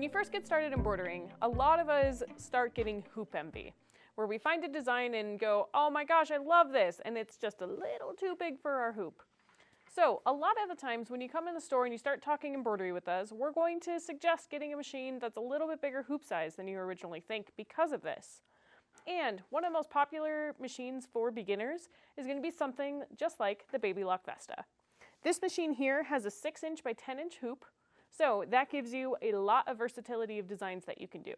When you first get started embroidering, a lot of us start getting hoop envy, where we find a design and go, oh my gosh, I love this, and it's just a little too big for our hoop. So a lot of the times when you come in the store and you start talking embroidery with us, we're going to suggest getting a machine that's a little bit bigger hoop size than you originally think because of this. And one of the most popular machines for beginners is going to be something just like the Baby Lock Vesta. This machine here has a 6-inch by 10-inch hoop, so that gives you a lot of versatility of designs that you can do.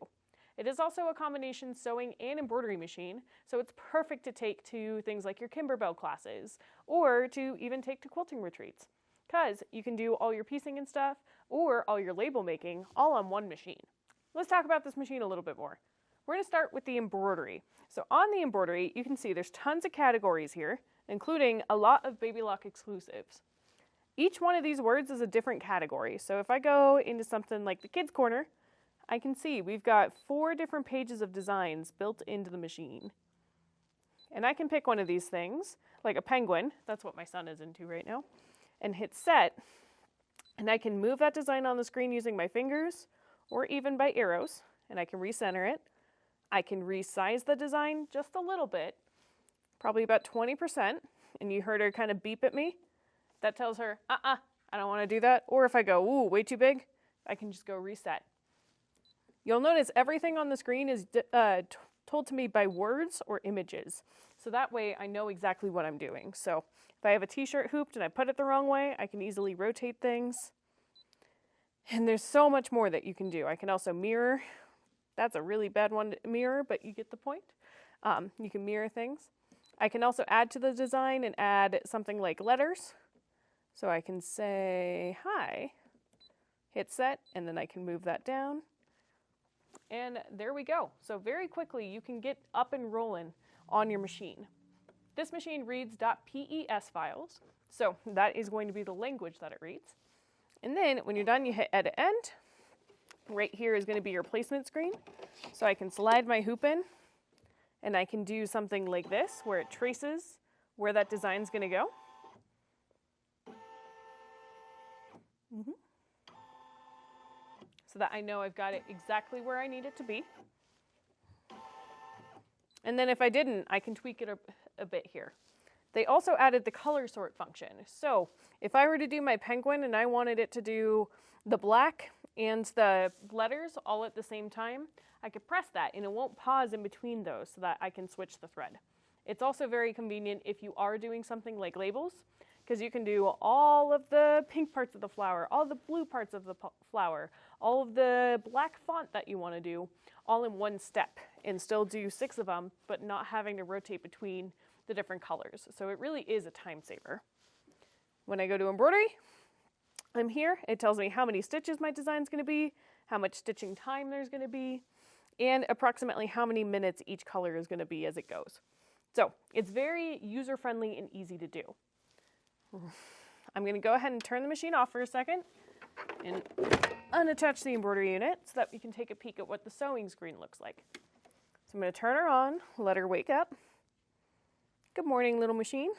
It is also a combination sewing and embroidery machine, so it's perfect to take to things like your Kimberbell classes, or to even take to quilting retreats, because you can do all your piecing and stuff, or all your label making, all on one machine. Let's talk about this machine a little bit more. We're going to start with the embroidery. So on the embroidery, you can see there's tons of categories here, including a lot of Baby Lock exclusives. Each one of these words is a different category. So if I go into something like the kids corner, I can see we've got 4 different pages of designs built into the machine. And I can pick one of these things, like a penguin, that's what my son is into right now, and hit set. And I can move that design on the screen using my fingers, or even by arrows, and I can recenter it. I can resize the design just a little bit, probably about 20%, and you heard her kind of beep at me. That tells her, I don't want to do that. Or if I go, ooh, way too big, I can just go reset. You'll notice everything on the screen is told to me by words or images. So that way I know exactly what I'm doing. So if I have a t-shirt hooped and I put it the wrong way, I can easily rotate things. And there's so much more that you can do. I can also mirror. That's a really bad one to mirror, but you get the point. You can mirror things. I can also add to the design and add something like letters. So I can say, hi, hit set, and then I can move that down. And there we go. So very quickly, you can get up and rolling on your machine. This machine reads .pes files, so that is going to be the language that it reads. And then when you're done, you hit edit end. Right here is going to be your placement screen. So I can slide my hoop in, and I can do something like this, where it traces where that design is going to go. So that I know I've got it exactly where I need it to be. And then if I didn't, I can tweak it a bit here. They also added the color sort function. So if I were to do my penguin and I wanted it to do the black and the letters all at the same time, I could press that and it won't pause in between those so that I can switch the thread. It's also very convenient if you are doing something like labels, because you can do all of the pink parts of the flower, all the blue parts of the flower, all of the black font that you want to do, all in one step, and still do 6 of them, but not having to rotate between the different colors. So it really is a time saver. When I go to embroidery, I'm here. It tells me how many stitches my design is going to be, how much stitching time there's going to be, and approximately how many minutes each color is going to be as it goes. So it's very user-friendly and easy to do. I'm going to go ahead and turn the machine off for a second and unattach the embroidery unit so that we can take a peek at what the sewing screen looks like. So I'm going to turn her on, let her wake up. Good morning, little machine.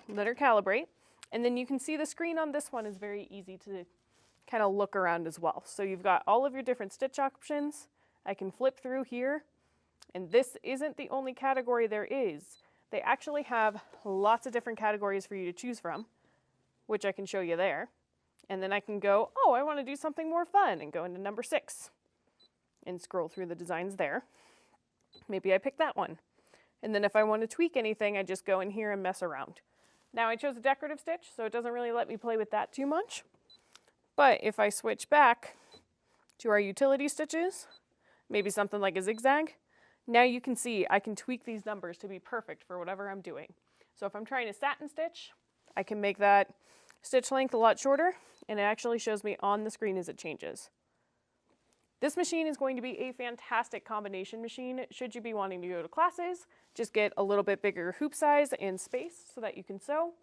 Let her calibrate. And then you can see the screen on this one is very easy to kind of look around as well. So you've got all of your different stitch options. I can flip through here. And this isn't the only category there is. They actually have lots of different categories for you to choose from, which I can show you there. And then I can go, oh, I want to do something more fun, and go into number 6 and scroll through the designs there. Maybe I pick that one. And then if I want to tweak anything, I just go in here and mess around. Now I chose a decorative stitch, so it doesn't really let me play with that too much. But if I switch back to our utility stitches, maybe something like a zigzag, now you can see I can tweak these numbers to be perfect for whatever I'm doing. So if I'm trying to satin stitch, I can make that stitch length a lot shorter, and it actually shows me on the screen as it changes. This machine is going to be a fantastic combination machine should you be wanting to go to classes. Just get a little bit bigger hoop size and space so that you can sew,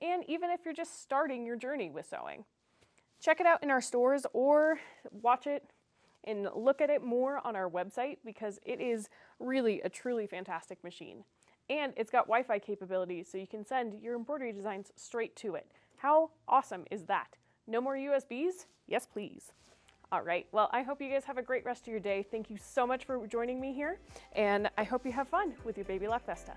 and even if you're just starting your journey with sewing. Check it out in our stores or watch it and look at it more on our website, because it is really a truly fantastic machine. And it's got Wi-Fi capabilities, so you can send your embroidery designs straight to it. How awesome is that? No more USBs? Yes, please. All right, well, I hope you guys have a great rest of your day. Thank you so much for joining me here, and I hope you have fun with your Baby Lock Vesta.